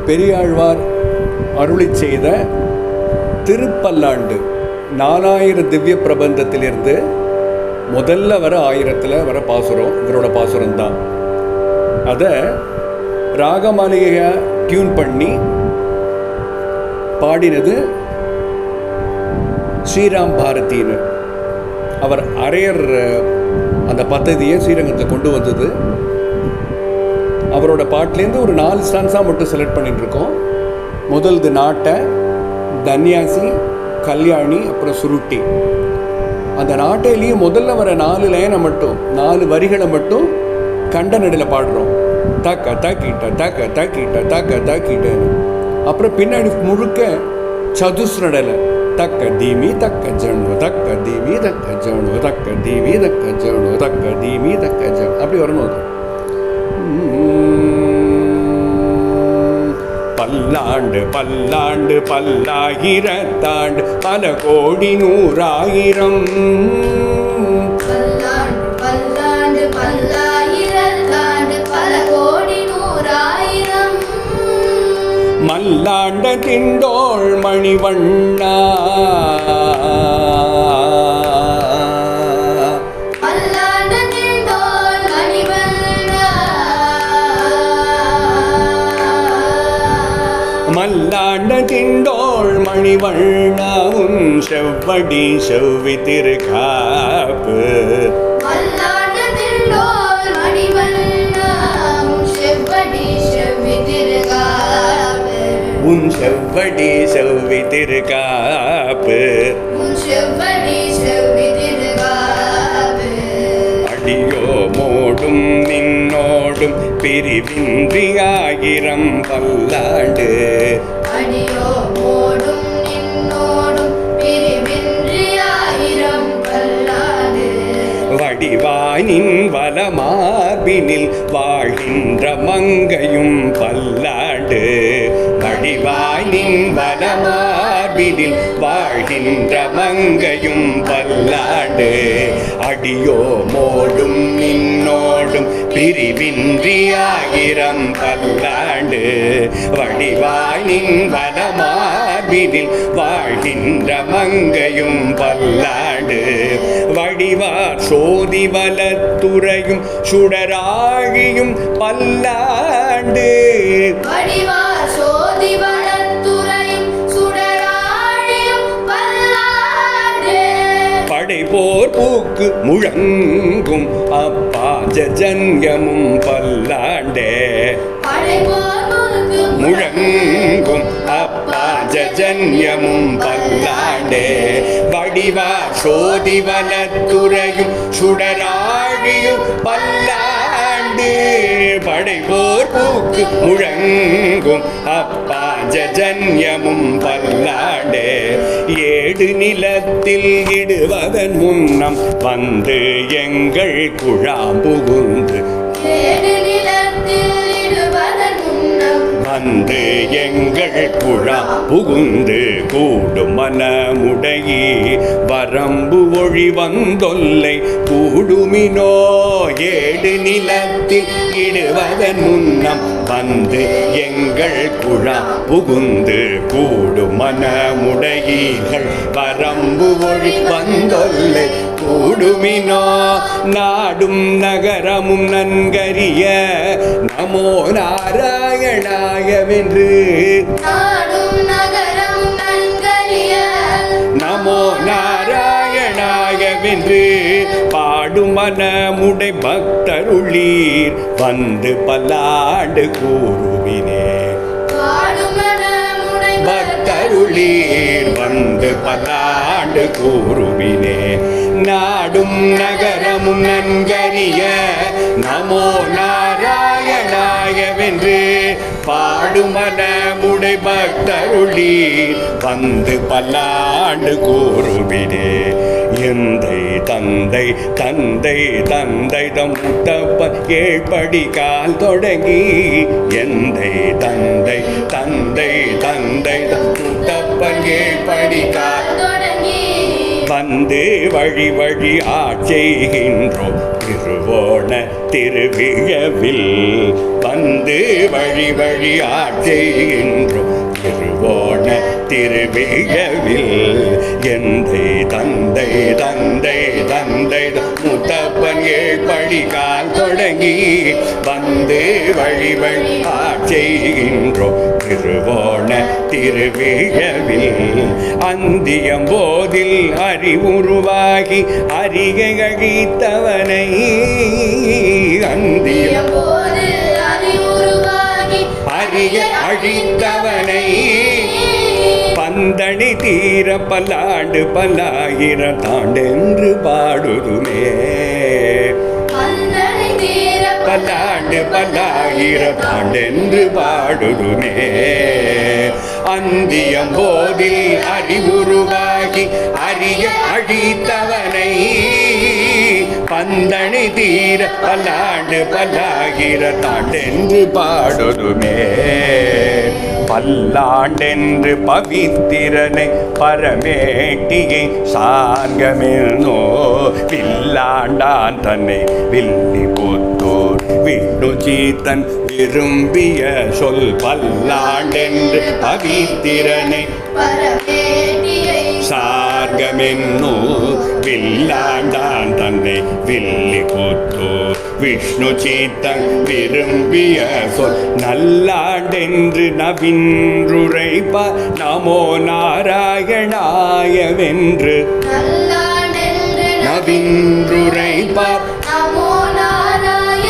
பெரியாழ்வார் அருளி செய்த திருப்பல்லாண்டு 4000 திவ்ய பிரபந்தத்திலிருந்து முதல்ல வர 1000ல் வர பாசுரம் இவரோட பாசுரம்தான். அதை ராகமாளிகையாக டியூன் பண்ணி பாடினது ஸ்ரீராம் பாரதின்னு. அவர் அரையர் அந்த பദ്ധதியை ஸ்ரீரங்கத்தில் கொண்டு வந்தது. அவரோட பாட்டிலேருந்து ஒரு 4 ஸ்டான்ஸாக மட்டும் செலக்ட் பண்ணிட்டுருக்கோம். முதல்து நாட்டை, தன்யாசி, கல்யாணி, அப்புறம் சுருட்டி. அந்த நாட்டையிலேயே முதல்ல வர 4 லைனை மட்டும் 4 வரிகளை மட்டும் கண்ட நடையில் பாடுறோம். தக்க தக்கிட்ட தக்க தக்கிட்ட தக்க தக்கிட்டேன்னு. அப்புறம் பின்னாடி முழுக்க சதுஸ்ரடலை தக்க தீமி தக்க ஜணு தக்க தீமி தக்க ஜணு தக்க தீமி தக்க ஜணு தக்க தீமி தக்க ஜணு அப்படி வரணும். அது பல்லாண்டு பல்லாண்டு பல்லாயிரத்தாண்டு பல கோடி நூறாயிரம் மல்லாண்ட திண்டோள் மணிவண்ணா மல்லாண்ட திண்டோள் மணிவண்ணா உன் செவ்வடி செவ்வி திருக்காப்பு உன் செவ்வடி செவ்வி திருக்காப்பு அடியோ மோடும் நின்னோடும் பிரிவின்றி 1000 பல்லாண்டு அடியோ மோடும் நின்னோடும் பிரிவின்றி 1000 பல்லாண்டு வடிவானின் வலமார்பினில் வாழ்கின்ற மங்கையும் பல்லாண்டு வடிவானின் வலமார்பினில் வாழ்கின்ற மங்கையும் பல்லாண்டு அடியோ மோடும் நின்னோடும் பிரிவின்றி 1000 பல்லாண்டு வடிவானின் வலமார்பினில் வாழ்கின்ற மங்கையும் பல்லாண்டு வடிவார் சோதி வலத்துறையும் சுடராழியும் பல்லாண்டு வடிவார் சோதி வலத்துறையும் சுடராழியும் பல்லாண்டு படைபோர் பூக்கு முழங்கும் அப்பா ஜன்யமும் பல்லாண்டே முழங்கும் அப்பா ஜன்யமும் பல்லாண்டே வடிவார் சோதி வலத்துறையும் சுடராழியும் பல்லாண்டு படைபோர் பூக்கு முழங்கும் அப்பா ஜன்யமும் பல்லாண்டே ஏடு நிலத்தில் இடுவதன் முன்னம் வந்து எங்கள் குழாம் புகுந்து வந்து எங்கள் குழா புகுந்து கூடும் மனமுடையே வரம்பு ஒழி வந்தொல்லை கூடுமினோ ஏடு நிலத்தில் இடுவதன் முன்னம் வந்து எங்கள் குழா புகுந்து கூடும் மனமுடையீர்கள் வரம்பு ஒழி வந்தொல்லை கூடுமினோ நாடும் நகரமும் நன்கரிய நமோ நாராயணாயவென்று நாடும் நகரமும் நன்கரிய நமோ நாராயணாயவென்று பாடும் மனமுடை பக்தருளீர் வந்து பல்லாண்டு கூறுவினே பக்தருளீர் வந்து பல்லாண்டு கூறுவினே நாடும் நகரமும் நன்கரிய நமோ நாராயணாயவென்று பாடும் மனமுடை பக்தருளீர் வந்து பல்லாண்டு கூறுவினே எந்தை தந்தை தந்தை தந்தை தம் முத்தப்பன் ஏழ்படி கால் தொடங்கி எந்தை தந்தை தந்தை தந்தை தம் முத்தப்பன் ஏழ்படி கால் வந்து வழி வழி ஆட்செய்கின்றோம் திருவோண திருவிழவில் வந்து வழி வழியாற்றுகின்றோம். திருவோண திருவிழவில் எந்தை தந்தை தந்தை தந்தை முத்தப்பன் ஏழ்படிகால் தொடங்கி வந்து வழி வழியாற்றுகின்றோம். திருவோண திருவிழவில் அந்தியம்போதில் அறிவுருவாகி அறிகை அழித்தவனை போது அறிவுருவாகி அறிய அழித்தவனை பந்தணி தீர பல்லாண்டு பல்லாயிரம் தாண்டென்று பாடுதுமே. பந்தனை தீர பல்லாண்டு பல்லாயிரம் தாண்டென்று பாடுதுமே. அந்தியம்போதில் அறிவுருவாகி அறிய அழித்தவனை பந்தணி தீர பல்லாண்டு பல்லாயிரம் தாண்டென்று பாடுதுமே. பல்லாண்டென்று பவித்திரனை பரமேட்டியை சார்கமெனோ வில்லாண்டான் தன்னை வில்லி புத்தூர் விஷ்ணு சீத்தன் விரும்பிய சொல். பல்லாண்டென்று பவித்திரனை பரமேட்டியை சார்கமென்னோ வில்லாண்டான் தன்னை வில்லி புத்தூர் விஷ்ணு சீத்தன் விரும்பிய சொல். நல்லாண்டென்று நவின்றுரைப்ப நமோ நாராயணாயவென்று நல்லாண்டென்று நவின்றுரைப்ப நமோ நாராயணாயவென்று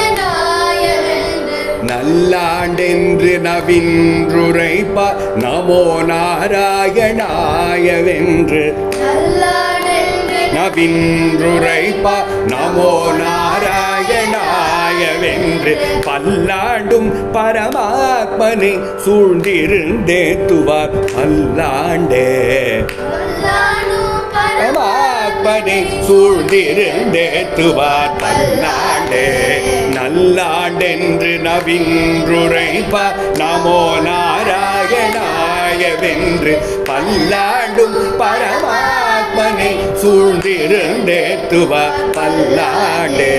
நல்லாண்டென்று நவின்றுரைப்ப நமோ நாராயணாயவென்று நல்லாண்டென்று நவின்றுரைப்ப நமோ நாராயணாயவென்று பல்லாண்டும் பரமாத்மனை சூழ்ந்திருந்தேத்துவார். பல்லாண்டே பரமாத்மனை சூழ்ந்திருந்தேத்துவார். பல்லாண்டே நல்லாண்டென்று நவின்றுரைப்ப நமோ நாராயணாயவென்று பல்லாண்டும் பரமாத்மனை சூழ்ந்திருந்தேத்துவார். பல்லாண்டே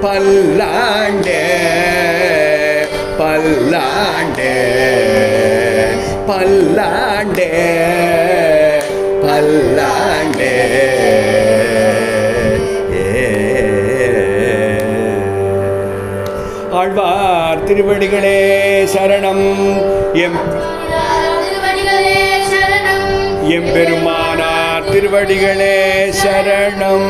பல்லாண்டே பல்லாண்டே பல்லாண்டே பல்லாண்டே. ஆழ்வார் திருவடிகளே சரணம். திருவடிகளே சரணம். எம்பெருமானார் திருவடிகளே சரணம்.